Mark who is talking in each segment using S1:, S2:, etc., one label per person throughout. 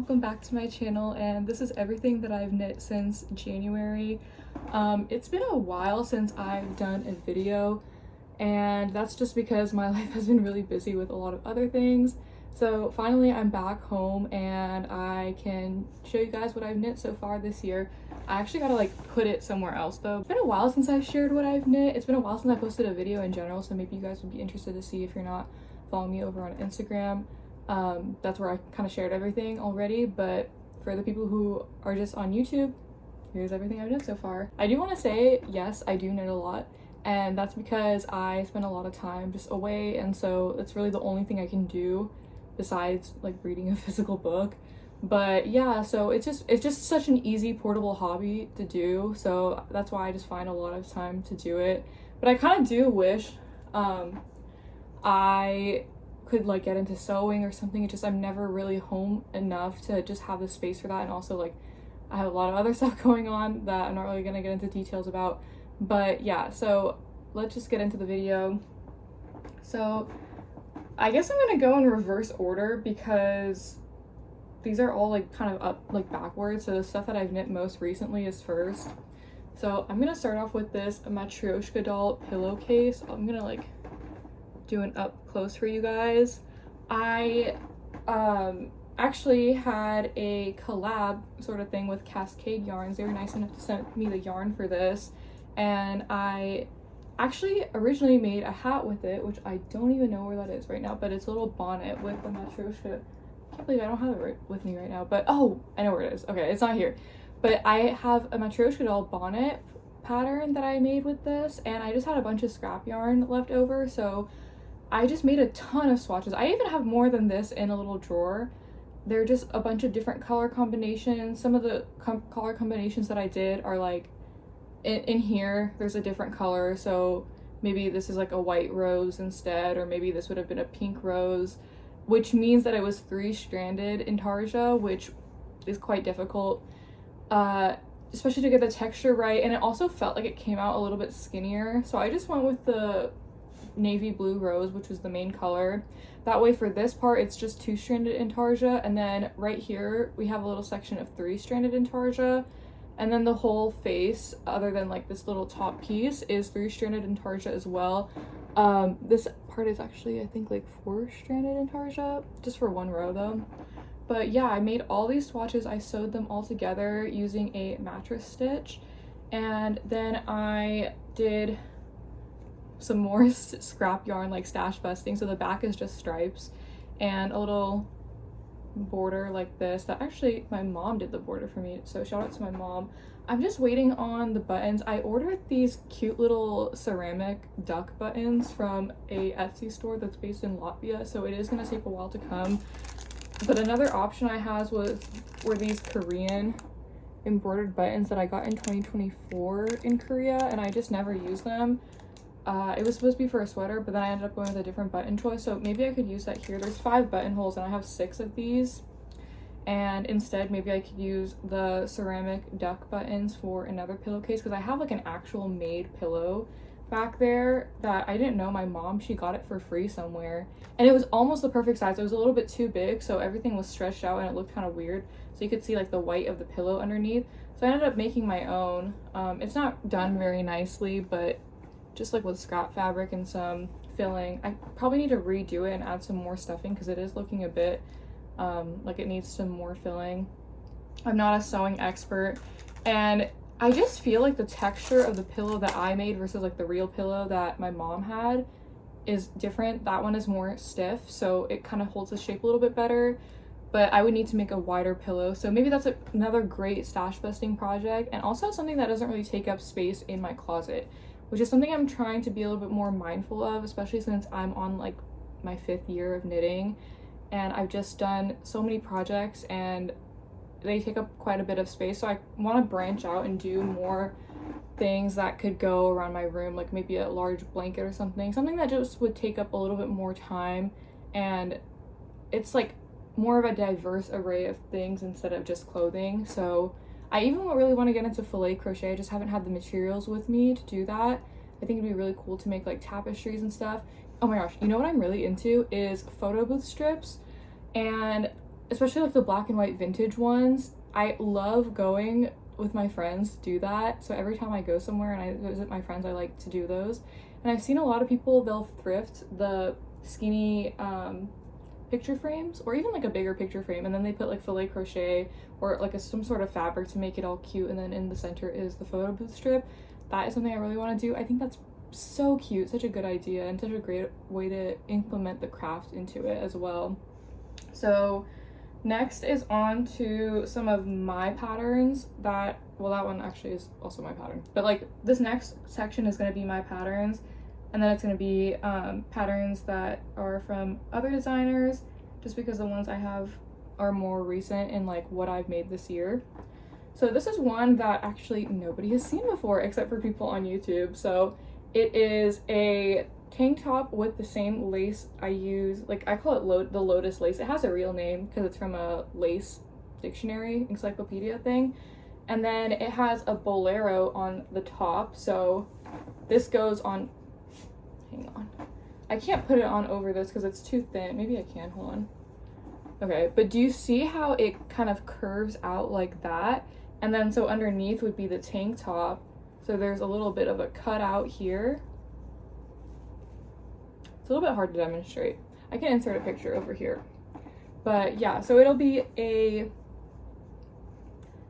S1: welcome back to my channel, and this is everything that I've knit since January. It's been a while since I've done a video, and that's just because my life has been really busy with a lot of other things. So finally I'm back home and I can show you guys what I've knit so far this year. I actually gotta like put it somewhere else though. It's been a while since I've shared what I've knit. It's been a while since I posted a video in general, so maybe you guys would be interested to see if you're not following me over on Instagram. That's where I kind of shared everything already, but for the people who are just on YouTube, here's everything I've knit so far. I do want to say, yes, I do knit a lot, and that's because I spend a lot of time just away, and so it's really the only thing I can do besides like reading a physical book. But yeah, so it's just such an easy portable hobby to do, so that's why I just find a lot of time to do it. But I kind of do wish I could like get into sewing or something. It's just I'm never really home enough to just have the space for that, and also like I have a lot of other stuff going on that I'm not really gonna get into details about. But yeah, so let's just get into the video. So I guess I'm gonna go in reverse order because these are all like kind of up like backwards, so the stuff that I've knit most recently is first. So I'm gonna start off with this Matrioska doll pillowcase. I'm gonna like do an up close for you guys. I actually had a collab sort of thing with Cascade Yarns. They were nice enough to send me the yarn for this, and I actually originally made a hat with it, which I don't even know where that is right now, but it's a little bonnet with the Matrioska. I can't believe I don't have it right with me right now, but oh, I know where it is. Okay, it's not here, but I have a Matrioska doll bonnet pattern that I made with this, and I just had a bunch of scrap yarn left over, so I just made a ton of swatches. I even have more than this in a little drawer. They're just a bunch of different color combinations. Some of the color combinations that I did are like in here there's a different color, so maybe this is like a white rose instead, or maybe this would have been a pink rose, which means that it was 3-stranded intarsia, which is quite difficult, especially to get the texture right, and it also felt like it came out a little bit skinnier, so I just went with the navy blue rose, which was the main color. That way for this part it's just 2-stranded intarsia, and then right here we have a little section of 3-stranded intarsia, and then the whole face, other than like this little top piece, is 3-stranded intarsia as well. This part is actually I think like 4-stranded intarsia, just for one row though. But yeah, I made all these swatches. I sewed them all together using a mattress stitch, and then I did some more scrap yarn like stash busting, so the back is just stripes and a little border like this that actually my mom did the border for me, so shout out to my mom. I'm just waiting on the buttons. I ordered these cute little ceramic duck buttons from a Etsy store that's based in Latvia, so it is going to take a while to come. But another option I had were these Korean embroidered buttons that I got in 2024 in Korea, and I just never used them. It was supposed to be for a sweater, but then I ended up going with a different button choice, so maybe I could use that here. There's 5 buttonholes and I have 6 of these, and instead maybe I could use the ceramic duck buttons for another pillowcase, because I have like an actual made pillow back there that I didn't know my mom, she got it for free somewhere, and it was almost the perfect size. It was a little bit too big, so everything was stretched out and it looked kind of weird, so you could see like the white of the pillow underneath. So I ended up making my own. It's not done very nicely, but just like with scrap fabric and some filling. I probably need to redo it and add some more stuffing because it is looking a bit like it needs some more filling. I'm not a sewing expert, and I just feel like the texture of the pillow that I made versus like the real pillow that my mom had is different. That one is more stiff, so it kind of holds the shape a little bit better, but I would need to make a wider pillow, so maybe that's another great stash busting project, and also something that doesn't really take up space in my closet, which is something I'm trying to be a little bit more mindful of, especially since I'm on like my 5th year of knitting, and I've just done so many projects and they take up quite a bit of space. So I want to branch out and do more things that could go around my room, like maybe a large blanket or something that just would take up a little bit more time, and it's like more of a diverse array of things instead of just clothing. So I even really want to get into filet crochet. I just haven't had the materials with me to do that. I think it'd be really cool to make like tapestries and stuff. Oh my gosh, you know what I'm really into is photo booth strips, and especially like the black and white vintage ones. I love going with my friends to do that. So every time I go somewhere and I visit my friends, I like to do those. And I've seen a lot of people, they'll thrift the skinny picture frames, or even like a bigger picture frame, and then they put like filet crochet or like some sort of fabric to make it all cute, and then in the center is the photo booth strip. That is something I really want to do. I think that's so cute, such a good idea, and such a great way to implement the craft into it as well. So next is on to some of my patterns that, well, that one actually is also my pattern, but like this next section is going to be my patterns, and then it's going to be patterns that are from other designers, just because the ones I have are more recent in like what I've made this year. So this is one that actually nobody has seen before except for people on YouTube. So it is a tank top with the same lace I use. Like, I call it the Lotus lace. It has a real name because it's from a lace dictionary encyclopedia thing. And then it has a bolero on the top. So this goes on, hang on. I can't put it on over this because it's too thin. Maybe I can, hold on. Okay, but do you see how it kind of curves out like that? And then so underneath would be the tank top. So there's a little bit of a cutout here. It's a little bit hard to demonstrate. I can insert a picture over here. But yeah, so it'll be a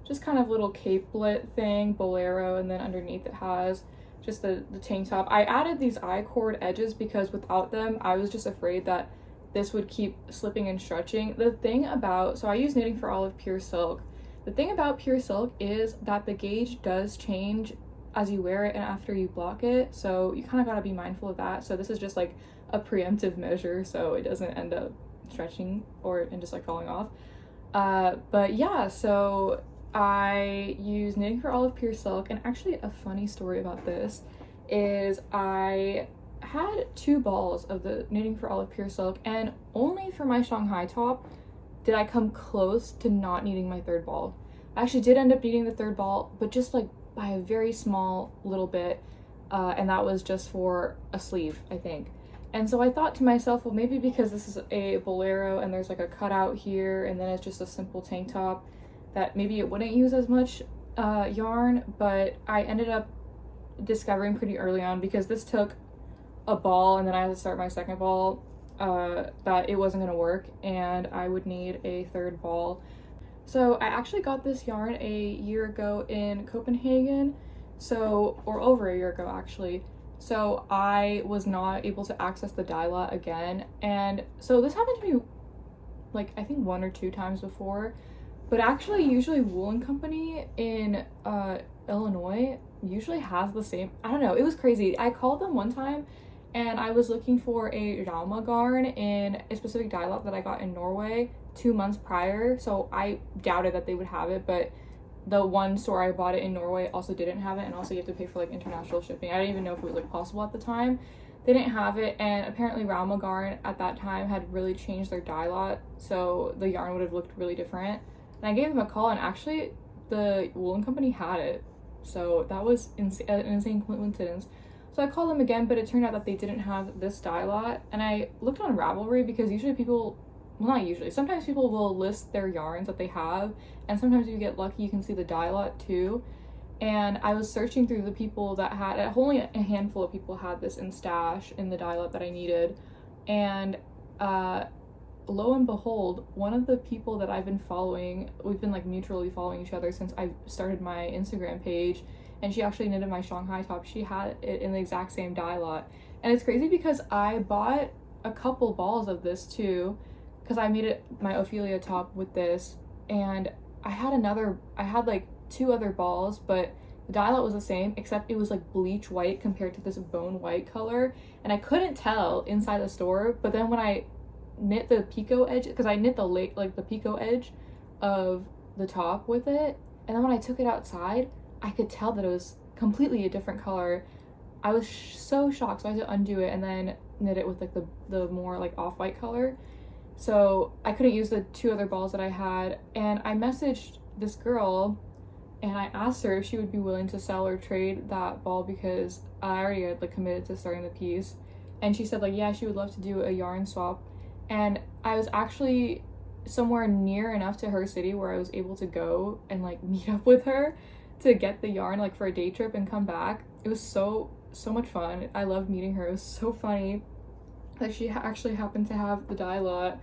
S1: just kind of little capelet thing, bolero, and then underneath it has just the tank top. I added these I-cord edges because without them, I was just afraid that this would keep slipping and stretching. The thing about, so I use Knitting for Olive Pure Silk. The thing about Pure Silk is that the gauge does change as you wear it and after you block it, so you kind of got to be mindful of that. So this is just like a preemptive measure so it doesn't end up stretching and just like falling off. But yeah, so I use Knitting for Olive Pure Silk, and actually a funny story about this is I had 2 balls of the Knitting for Olive Pure Silk, and only for my Shanghai top did I come close to not needing my 3rd ball. I actually did end up needing the 3rd ball, but just like by a very small little bit, and that was just for a sleeve, I think. And so I thought to myself, well, maybe because this is a bolero and there's like a cutout here and then it's just a simple tank top, that maybe it wouldn't use as much yarn. But I ended up discovering pretty early on, because this took a ball and then I had to start my 2nd ball, that it wasn't going to work and I would need a 3rd ball. So I actually got this yarn a year ago in Copenhagen, or over a year ago actually. So I was not able to access the dye lot again, and so this happened to me like I think 1 or 2 times before. But actually usually Woolen Company in Illinois usually has the same, I don't know, it was crazy. I called them one time and I was looking for a Rauma garn in a specific dye lot that I got in Norway 2 months prior, so I doubted that they would have it, but the one store I bought it in Norway also didn't have it, and also you have to pay for like international shipping. I didn't even know if it was like possible at the time. They didn't have it, and apparently Rauma garn at that time had really changed their dye lot, so the yarn would have looked really different. And I gave them a call, and actually the Woolen Company had it, so that was an insane coincidence. So I called them again, but it turned out that they didn't have this dye lot. And I looked on Ravelry, because usually people, well, not usually, sometimes people will list their yarns that they have, and sometimes if you get lucky you can see the dye lot too. And I was searching through the people that had it. Only a handful of people had this in stash in the dye lot that I needed, and lo and behold, one of the people that I've been following, we've been like mutually following each other since I started my Instagram page, and she actually knitted my Shanghai top. She had it in the exact same dye lot. And it's crazy because I bought a couple balls of this too, because I made it my Ophelia top with this, and I had like 2 other balls, but the dye lot was the same, except it was like bleach white compared to this bone white color, and I couldn't tell inside the store. But then when I knit the picot edge, because I knit the picot edge of the top with it, and then when I took it outside, I could tell that it was completely a different color. I was so shocked, so I had to undo it and then knit it with like the more like off-white color. So I couldn't use the 2 other balls that I had, and I messaged this girl and I asked her if she would be willing to sell or trade that ball, because I already had like committed to starting the piece. And she said like, yeah, she would love to do a yarn swap. And I was actually somewhere near enough to her city where I was able to go and like meet up with her to get the yarn like for a day trip and come back. It was so much fun. I loved meeting her. It was so funny that she actually happened to have the dye lot.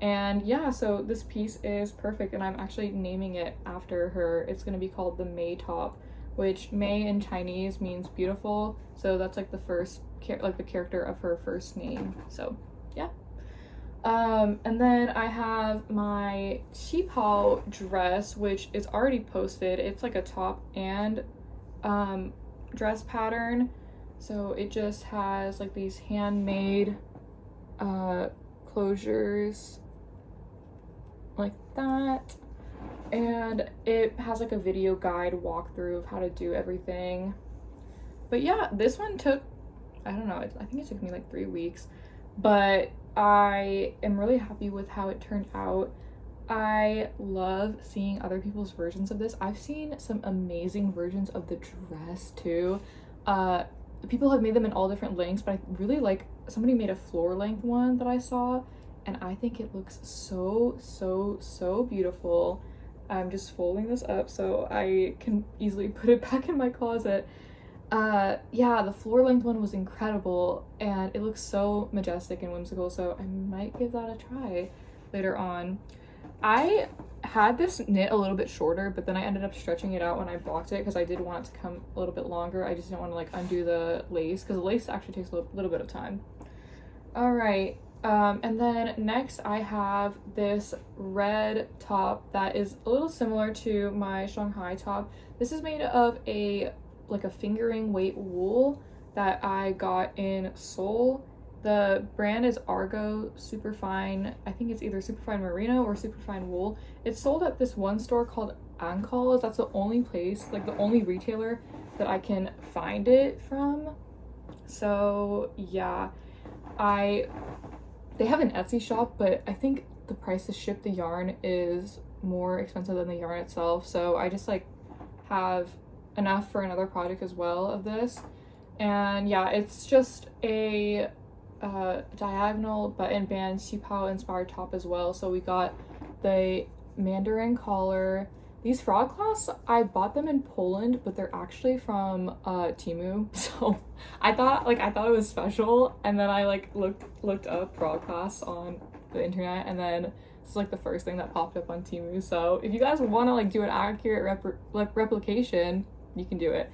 S1: And yeah, so this piece is perfect, and I'm actually naming it after her. It's going to be called the May top, which May in Chinese means beautiful, so that's like the first like the character of her first name. So yeah. And then I have my qipao dress, which is already posted. It's like a top and dress pattern, so it just has like these handmade closures like that, and it has like a video guide walkthrough of how to do everything. But yeah, this one took, I don't know, I think it took me like 3 weeks, but I am really happy with how it turned out. I love seeing other people's versions of this. I've seen some amazing versions of the dress too. People have made them in all different lengths, but I really like, somebody made a floor length one that I saw, and I think it looks so beautiful. I'm just folding this up so I can easily put it back in my closet. Yeah, the floor length one was incredible, and it looks so majestic and whimsical, so I might give that a try later on. I had this knit a little bit shorter, but then I ended up stretching it out when I blocked it because I did want it to come a little bit longer. I just didn't want to like undo the lace, because the lace actually takes a little bit of time. All right, and then next I have this red top that is a little similar to my Shanghai top. This is made of a fingering weight wool that I got in Seoul. The brand is Argo Superfine. I think it's either Superfine Merino or Superfine Wool. It's sold at this one store called Ancal's. That's the only place, like the only retailer that I can find it from. So yeah, they have an Etsy shop, but I think the price to ship the yarn is more expensive than the yarn itself. So I just like have enough for another project as well of this. And yeah, it's just a diagonal button band qipao inspired top as well. So we got the Mandarin collar. These frog cloths, I bought them in Poland, but they're actually from Temu. So I thought it was special, and then I like looked up frog cloths on the internet, and then this is like the first thing that popped up on Temu. So if you guys want to like do an accurate replication, you can do it.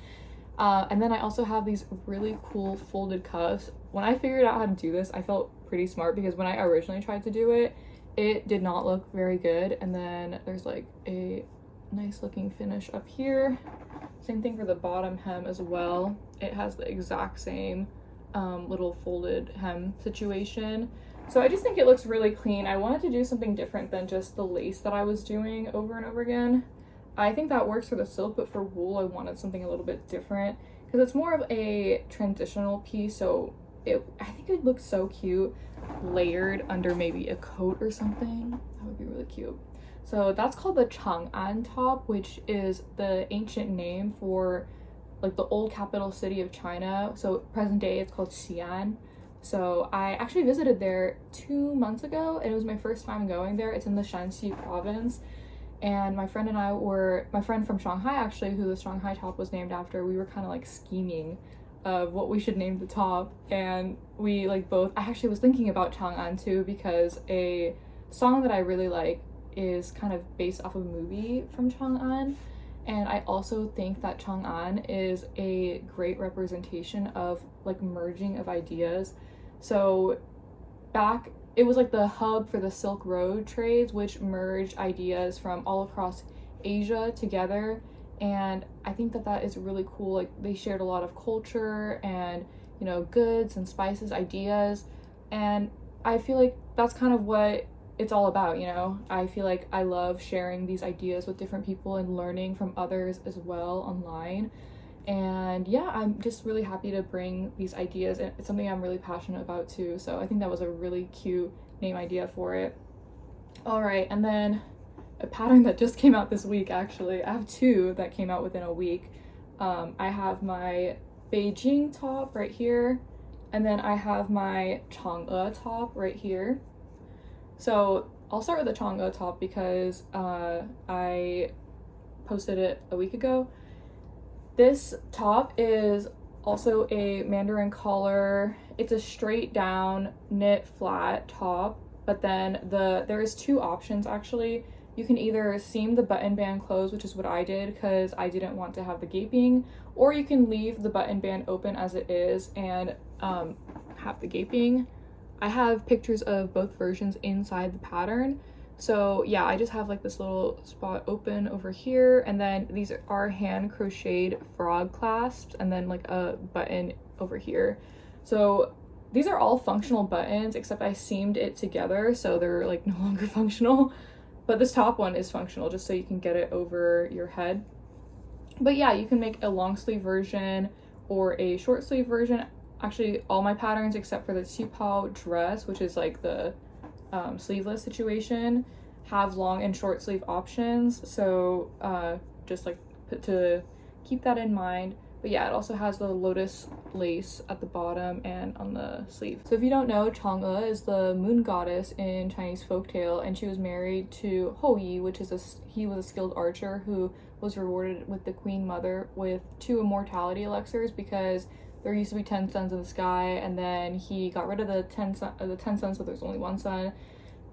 S1: And then I also have these really cool folded cuffs. When I figured out how to do this, I felt pretty smart, because when I originally tried to do it, it did not look very good. And then there's like a nice looking finish up here. Same thing for the bottom hem as well. It has the exact same little folded hem situation. So I just think it looks really clean. I wanted to do something different than just the lace that I was doing over and over again. I think that works for the silk, but for wool I wanted something a little bit different, because it's more of a transitional piece, so I think it looks so cute layered under maybe a coat or something. That would be really cute. So that's called the Chongan top, which is the ancient name for like the old capital city of China. So present day it's called Xi'an. So I actually visited there 2 months ago, and it was my first time going there. It's in the Shanxi province. And my friend from Shanghai actually, who the Shanghai top was named after, we were kind of like scheming of what we should name the top. And we like both, I actually was thinking about Chongan too, because a song that I really like is kind of based off of a movie from Chongan. And I also think that Chongan is a great representation of like merging of ideas. So it was like the hub for the Silk Road trades, which merged ideas from all across Asia together. And I think that is really cool. Like they shared a lot of culture and, you know, goods and spices, ideas. And I feel like that's kind of what it's all about, you know? I feel like I love sharing these ideas with different people and learning from others as well online. And yeah, I'm just really happy to bring these ideas, and it's something I'm really passionate about too. So I think that was a really cute name idea for it. All right, and then a pattern that just came out this week, actually. I have 2 that came out within a week. I have my Beijing top right here, and then I have my Chonga top right here. So I'll start with the Chonga top because I posted it a week ago. This top is also a mandarin collar. It's a straight down knit flat top, but then there is two options actually. You can either seam the button band closed, which is what I did because I didn't want to have the gaping, or you can leave the button band open as it is and have the gaping. I have pictures of both versions inside the pattern. So yeah, I just have like this little spot open over here, and then these are hand crocheted frog clasps, and then like a button over here. So these are all functional buttons, except I seamed it together, so they're like no longer functional. But this top one is functional, just so you can get it over your head. But yeah, you can make a long sleeve version or a short sleeve version. Actually, all my patterns except for the Qipao dress, which is like the sleeveless situation, have long and short sleeve options. So just like to keep that in mind. But yeah, it also has the lotus lace at the bottom and on the sleeve. So if you don't know, Chonga is the moon goddess in Chinese folktale, and she was married to Hou Yi, which is he was a skilled archer who was rewarded with the queen mother with 2 immortality elixirs, because there used to be 10 suns in the sky, and then he got rid of the 10 suns, so there's only 1 sun.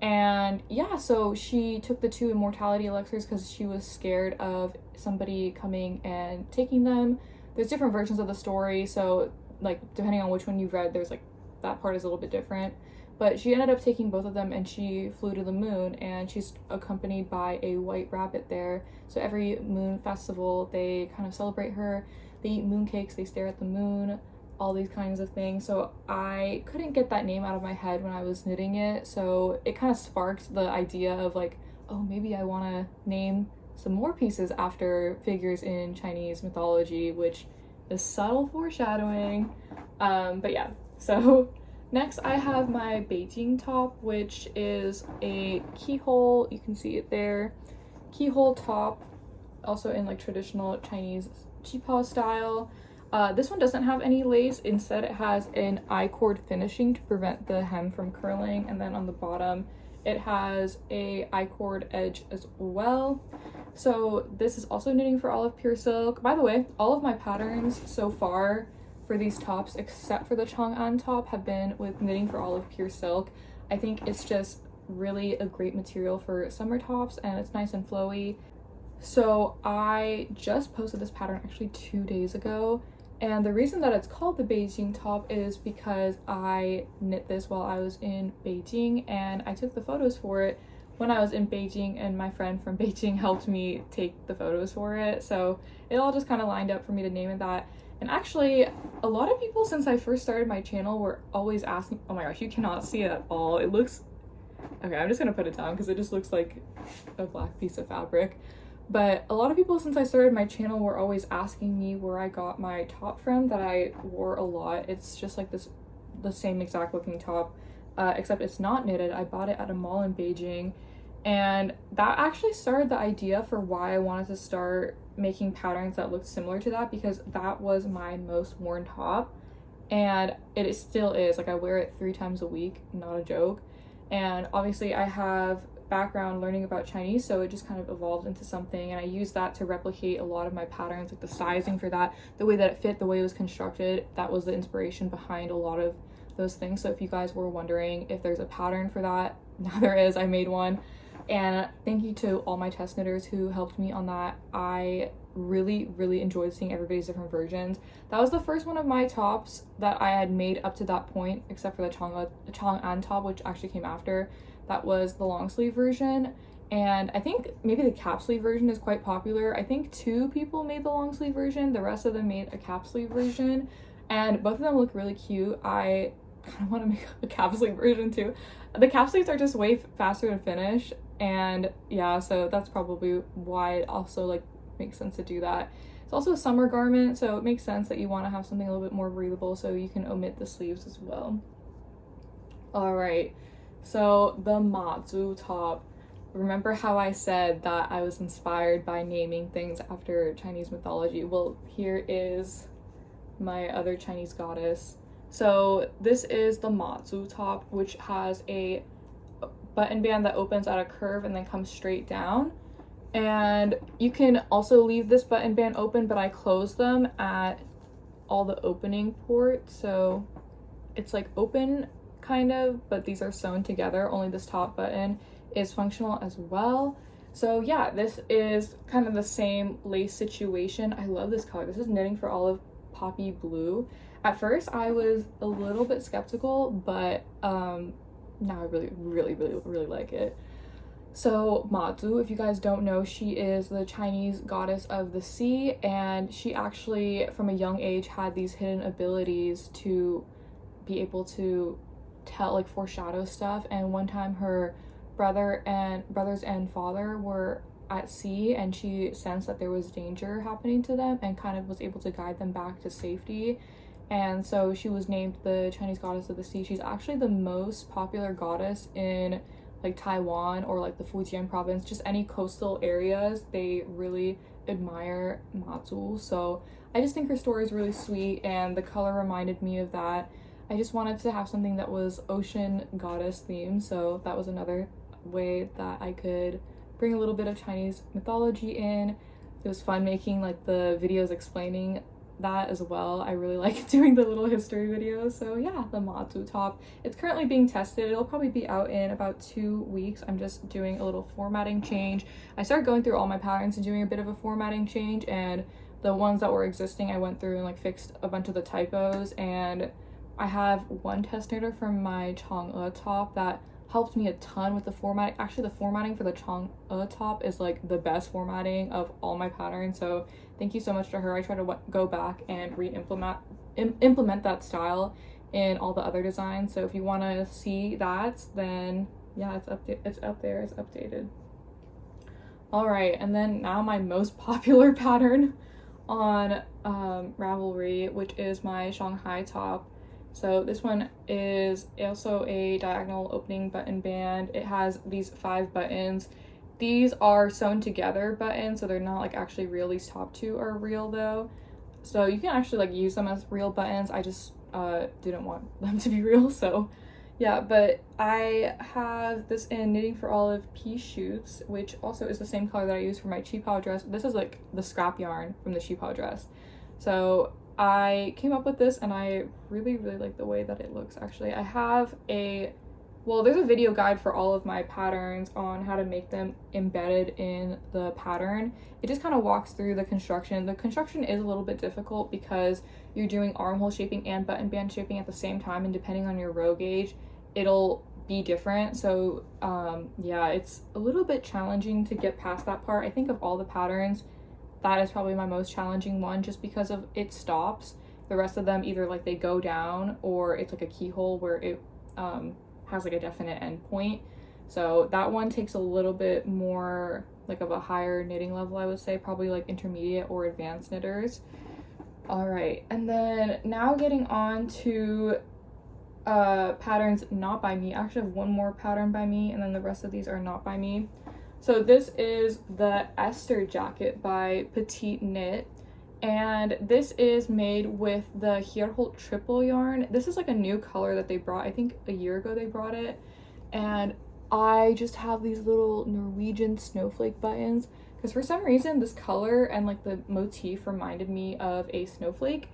S1: And yeah, so she took the 2 immortality elixirs because she was scared of somebody coming and taking them. There's different versions of the story, so like depending on which one you've read, there's like that part is a little bit different. But she ended up taking both of them, and she flew to the moon, and she's accompanied by a white rabbit there. So every moon festival, they kind of celebrate her. They eat moon cakes, they stare at the moon, all these kinds of things. So I couldn't get that name out of my head when I was knitting it, so it kind of sparked the idea of like, oh, maybe I want to name some more pieces after figures in Chinese mythology, which is subtle foreshadowing. But yeah, so next I have my Beijing top, which is a keyhole, you can see it there, keyhole top, also in like traditional Chinese Qipao style. This one doesn't have any lace. Instead it has an I-cord finishing to prevent the hem from curling, and then on the bottom it has a I-cord edge as well. So this is also knitting for Olive Pure Silk. By the way, all of my patterns so far for these tops, except for the Chongan top, have been with knitting for Olive Pure Silk. I think it's just really a great material for summer tops, and it's nice and flowy. So I just posted this pattern actually 2 days ago, and the reason that it's called the Beijing top is because I knit this while I was in Beijing, and I took the photos for it when I was in Beijing, and my friend from Beijing helped me take the photos for it. So it all just kind of lined up for me to name it that. And actually, a lot of people since I first started my channel were always asking, oh my gosh, you cannot see it at all. It looks, okay, I'm just gonna put it down because it just looks like a black piece of fabric. But a lot of people since I started my channel were always asking me where I got my top from that I wore a lot. It's just like this, the same exact looking top, except it's not knitted. I bought it at a mall in Beijing, and that actually started the idea for why I wanted to start making patterns that looked similar to that, because that was my most worn top, and it still is. Like I wear it 3 times a week, not a joke. And obviously I have background learning about Chinese, so it just kind of evolved into something, and I used that to replicate a lot of my patterns, like the sizing for that, the way that it fit, the way it was constructed. That was the inspiration behind a lot of those things. So if you guys were wondering if there's a pattern for that, now there is. I made one, and thank you to all my test knitters who helped me on that. I really enjoyed seeing everybody's different versions. That was the first one of my tops that I had made up to that point, except for the Chongan top, which actually came after. That was the long sleeve version, and I think maybe the cap sleeve version is quite popular. I think 2 people made the long sleeve version, the rest of them made a cap sleeve version, and both of them look really cute. I kind of want to make a cap sleeve version too. The cap sleeves are just way faster to finish, and yeah, so that's probably why it also like makes sense to do that. It's also a summer garment, so it makes sense that you want to have something a little bit more breathable, so you can omit the sleeves as well. All right, so the Matsu top. Remember how I said that I was inspired by naming things after Chinese mythology? Well, here is my other Chinese goddess. So this is the Matsu top, which has a button band that opens at a curve and then comes straight down. And you can also leave this button band open, but I close them at all the opening ports, so it's like open kind of, but these are sewn together. Only this top button is functional as well. So yeah, this is kind of the same lace situation. I love this color. This is Knitting for Olive Poppy Blue. At first I was a little bit skeptical, but now I really like it. So Matsu, if you guys don't know, she is the Chinese goddess of the sea, and she actually from a young age had these hidden abilities to be able to tell, like, foreshadow stuff. And one time her brothers and father were at sea, and she sensed that there was danger happening to them and kind of was able to guide them back to safety. And so she was named the Chinese goddess of the sea. She's actually the most popular goddess in like Taiwan or like the Fujian province, just any coastal areas. They really admire Matsu. So I just think her story is really sweet, and the color reminded me of that. I just wanted to have something that was ocean goddess themed, so that was another way that I could bring a little bit of Chinese mythology in. It was fun making like the videos explaining that as well. I really like doing the little history videos. So yeah, the Matsu top. It's currently being tested. It'll probably be out in about 2 weeks. I'm just doing a little formatting change. I started going through all my patterns and doing a bit of a formatting change, and the ones that were existing I went through and like fixed a bunch of the typos. And I have one test knitter from my Chonga top that helped me a ton with the formatting. Actually, the formatting for the Chonga top is like the best formatting of all my patterns, so thank you so much to her. I try to go back and implement that style in all the other designs. So if you want to see that, then yeah, it's up there, it's updated. All right, and then now my most popular pattern on Ravelry, which is my Shanghai top. So this one is also a diagonal opening button band. It has these 5 buttons. These are sewn together buttons, so they're not like actually real. These top 2 are real though, so you can actually like use them as real buttons. I just didn't want them to be real, so yeah. But I have this in Knitting for Olive Pea Shoots, which also is the same color that I use for my Qipao dress. This is like the scrap yarn from the Qipao dress. So I came up with this and I really like the way that it looks. Actually, I have there's a video guide for all of my patterns on how to make them embedded in the pattern. It just kind of walks through the construction. The construction is a little bit difficult because you're doing armhole shaping and button band shaping at the same time, and depending on your row gauge, it'll be different. So yeah, it's a little bit challenging to get past that part. I think of all the patterns, that is probably my most challenging one, just because of it stops. The rest of them either like they go down, or it's like a keyhole where it has like a definite end point. So that one takes a little bit more like of a higher knitting level, I would say, probably like intermediate or advanced knitters. All right, and then now getting on to patterns not by me. I actually have one more pattern by me, and then the rest of these are not by me. So this is the Esther jacket by Petite Knit, and this is made with the Hierholt triple yarn. This is like a new color that they brought. I think a year ago they brought it, and I just have these little Norwegian snowflake buttons because for some reason this color and like the motif reminded me of a snowflake.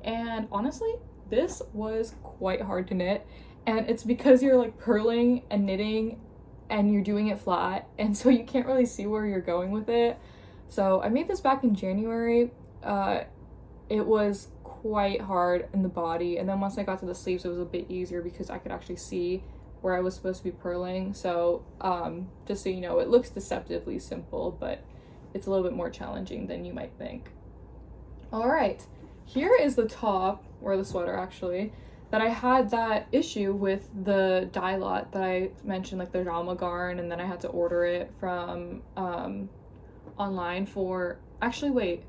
S1: And honestly, this was quite hard to knit, and it's because you're like purling and knitting and you're doing it flat, and so you can't really see where you're going with it. So I made this back in January. It was quite hard in the body, and then once I got to the sleeves it was a bit easier because I could actually see where I was supposed to be purling. So just so you know, it looks deceptively simple, but it's a little bit more challenging than you might think. All right, here is the top, or the sweater actually, that I had that issue with the dye lot that I mentioned, like the Rama garn, and then I had to order it from online for, actually wait,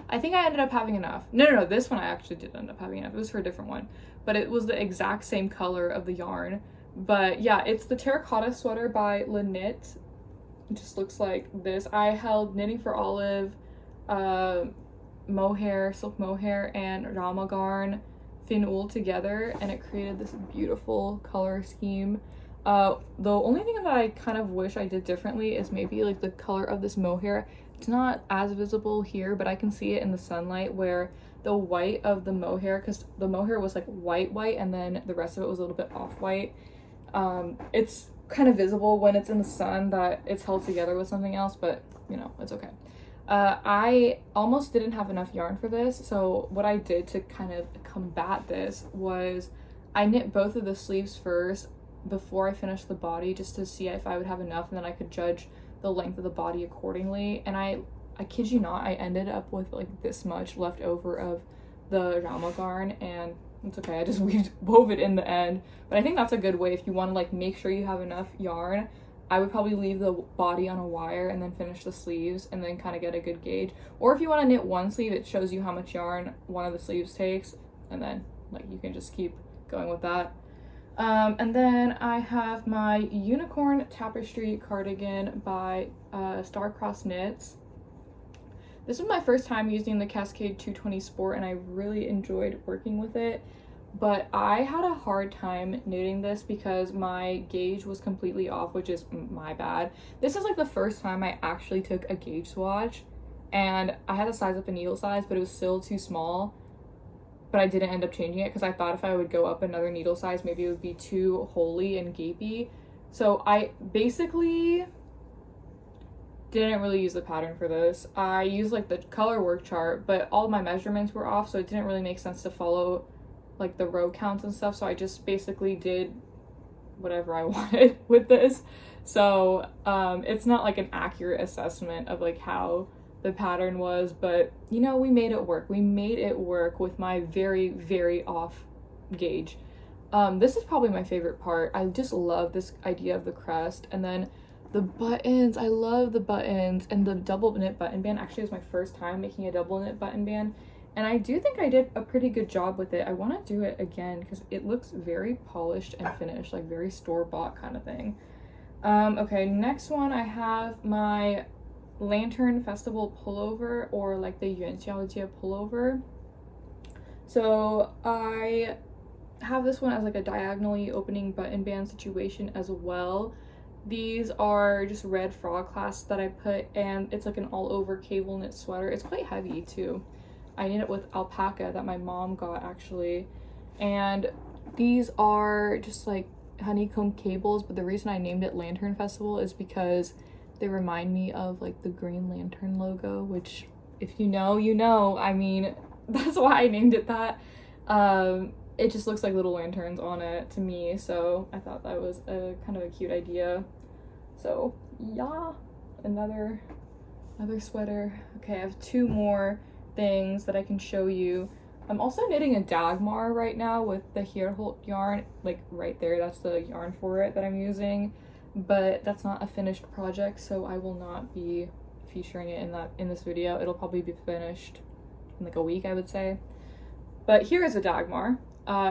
S1: I think I ended up having enough. No, this one I actually did end up having enough. It was for a different one, but it was the exact same color of the yarn. But yeah, it's the Terracotta Sweater by Knit. It just looks like this. I held Knitting for Olive, mohair, silk mohair, and Rama garn fin wool together, and it created this beautiful color scheme. The only thing that I kind of wish I did differently is maybe like the color of this mohair. It's not as visible here, but I can see it in the sunlight where the white of the mohair, because the mohair was like white and then the rest of it was a little bit off-white. It's kind of visible when it's in the sun that it's held together with something else, but you know, it's okay. I almost didn't have enough yarn for this, so what I did to kind of combat this was I knit both of the sleeves first before I finished the body, just to see if I would have enough, and then I could judge the length of the body accordingly. And I kid you not, I ended up with like this much left over of the Rama yarn, and it's okay, I just wove it in the end. But I think that's a good way if you want to like make sure you have enough yarn. I would probably leave the body on a wire and then finish the sleeves and then kind of get a good gauge. Or if you want to knit one sleeve, it shows you how much yarn one of the sleeves takes, and then like you can just keep going with that. And then I have my Unicorn Tapestry cardigan by Star-Crossed Knits. This was my first time using the Cascade 220 Sport, and I really enjoyed working with it. But I had a hard time knitting this because my gauge was completely off, which is my bad. This is like the first time I actually took a gauge swatch, and I had to size up a needle size, but it was still too small. But I didn't end up changing it because I thought if I would go up another needle size, maybe it would be too holy and gapey. So I basically didn't really use the pattern for this. I used like the color work chart, but all my measurements were off, so it didn't really make sense to follow like the row counts and stuff. So I just basically did whatever I wanted with this. So it's not like an accurate assessment of like how the pattern was, but you know, we made it work. We made it work with my very, very off gauge. This is probably my favorite part. I just love this idea of the crest, and then the buttons. I love the buttons, and the double knit button band. Actually, it was my first time making a double knit button band, and I do think I did a pretty good job with it. I want to do it again because it looks very polished and finished, like very store-bought kind of thing. Okay, next one I have my Lantern Festival pullover, or like the Yuanxiaojie pullover. So I have this one as like a diagonally opening button band situation as well. These are just red frog clasps that I put, and it's like an all over cable knit sweater. It's quite heavy too. I knit it with alpaca that my mom got actually, and these are just like honeycomb cables, but the reason I named it Lantern Festival is because they remind me of like the Green Lantern logo, which if you know, you know. I mean, that's why I named it that. It just looks like little lanterns on it to me, so I thought that was a kind of a cute idea. So yeah, another sweater. Okay, I have two more things that I can show you. I'm also knitting a Dagmar right now with the Herholt yarn, like right there, that's the yarn for it that I'm using. But that's not a finished project, so I will not be featuring it in this video. It'll probably be finished in like a week, I would say. But here is a Dagmar.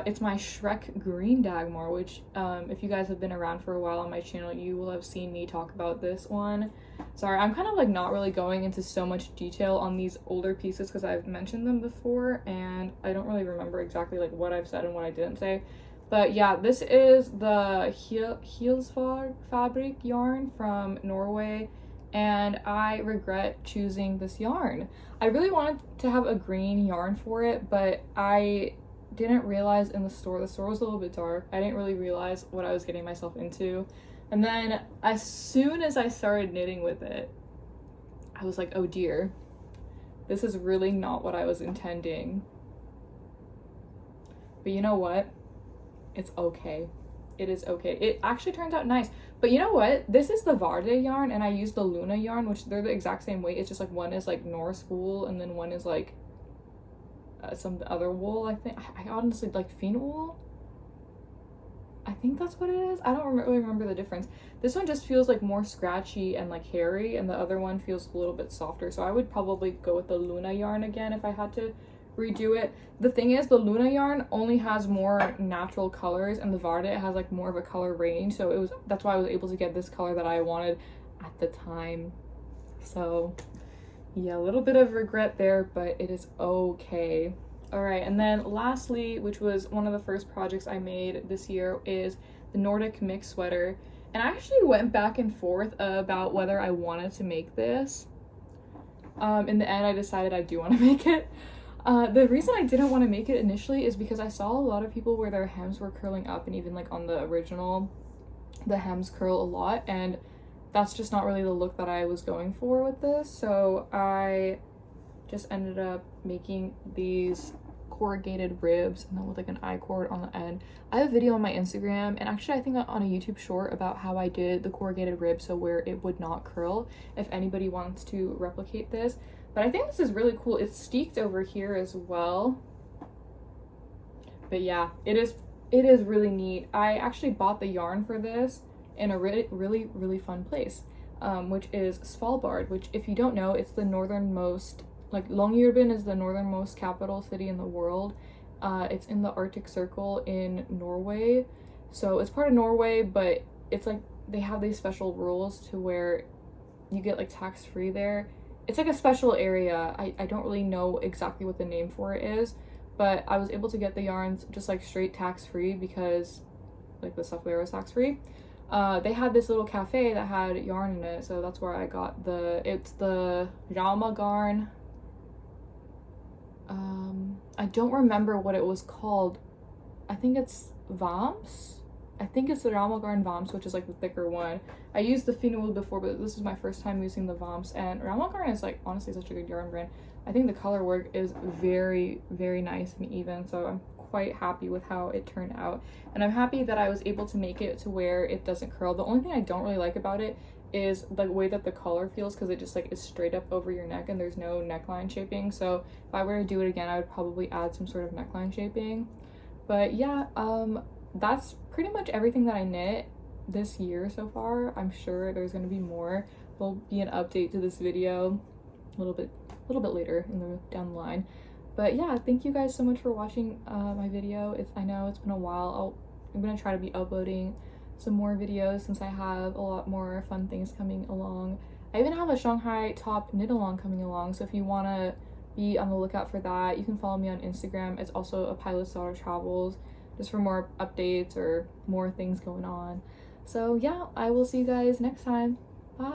S1: It's my Shrek green Dagmar, which if you guys have been around for a while on my channel, you will have seen me talk about this one. Sorry, I'm kind of like not really going into so much detail on these older pieces because I've mentioned them before and I don't really remember exactly like what I've said and what I didn't say. But yeah, this is the Heelsvard fabric yarn from Norway, and I regret choosing this yarn. I really wanted to have a green yarn for it, but I didn't realize in the store was a little bit dark. I didn't really realize what I was getting myself into. And then as soon as I started knitting with it, I was like, oh dear, this is really not what I was intending. But you know what? It's okay. It is okay. It actually turns out nice. But you know what? This is the Varde yarn, and I use the Luna yarn, which they're the exact same weight. It's just like one is like Norse wool, and then one is like some other wool, I think. I honestly like Finn wool. I think that's what it is. I don't really remember the difference. This one just feels like more scratchy and like hairy, and the other one feels a little bit softer. So I would probably go with the Luna yarn again if I had to redo it. The thing is, the Luna yarn only has more natural colors, and the Varde has like more of a color range, so that's why I was able to get this color that I wanted at the time. So yeah, a little bit of regret there, but it is okay. All right, and then lastly, which was one of the first projects I made this year, is the Nordic mix sweater. And I actually went back and forth about whether I wanted to make this. In the end, I decided I do want to make it. The reason I didn't want to make it initially is because I saw a lot of people where their hems were curling up, and even like on the original, the hems curl a lot, and that's just not really the look that I was going for with this. So I just ended up making these corrugated ribs and then with like an I-cord on the end. I have a video on my Instagram, and actually I think on a YouTube short, about how I did the corrugated rib so where it would not curl, if anybody wants to replicate this. But I think this is really cool. It's steeked over here as well. But yeah, it is really neat. I actually bought the yarn for this in a really fun place, which is Svalbard, which, if you don't know, it's the northernmost, like Longyearbyen is the northernmost capital city in the world. It's in the Arctic Circle in Norway. So it's part of Norway, but it's like they have these special rules to where you get like tax-free there. It's like a special area. I don't really know exactly what the name for it is, but I was able to get the yarns just like straight tax-free because like the stuff there was tax-free. They had this little cafe that had yarn in it, so that's where I got it's the Rama garn. I don't remember what it was called. I think it's Vamps. I think it's the Rama garn Vamps, which is like the thicker one. I used the Finwood before, but this is my first time using the Vamps, and Rama garn is like honestly such a good yarn brand. I think the color work is very nice and even, so I'm quite happy with how it turned out, and I'm happy that I was able to make it to where it doesn't curl. The only thing I don't really like about it is the way that the collar feels, because it just like is straight up over your neck and there's no neckline shaping. So if I were to do it again, I would probably add some sort of neckline shaping. But yeah, that's pretty much everything that I knit this year so far. I'm sure there's going to be more. There'll be an update to this video a little bit later down the line. But yeah, thank you guys so much for watching my video. I know it's been a while. I'm gonna try to be uploading some more videos since I have a lot more fun things coming along. I even have a Shanghai top knit along coming along, so if you want to be on the lookout for that, you can follow me on Instagram. It's also a Pilot's Daughter Travels, just for more updates or more things going on. So yeah, I will see you guys next time.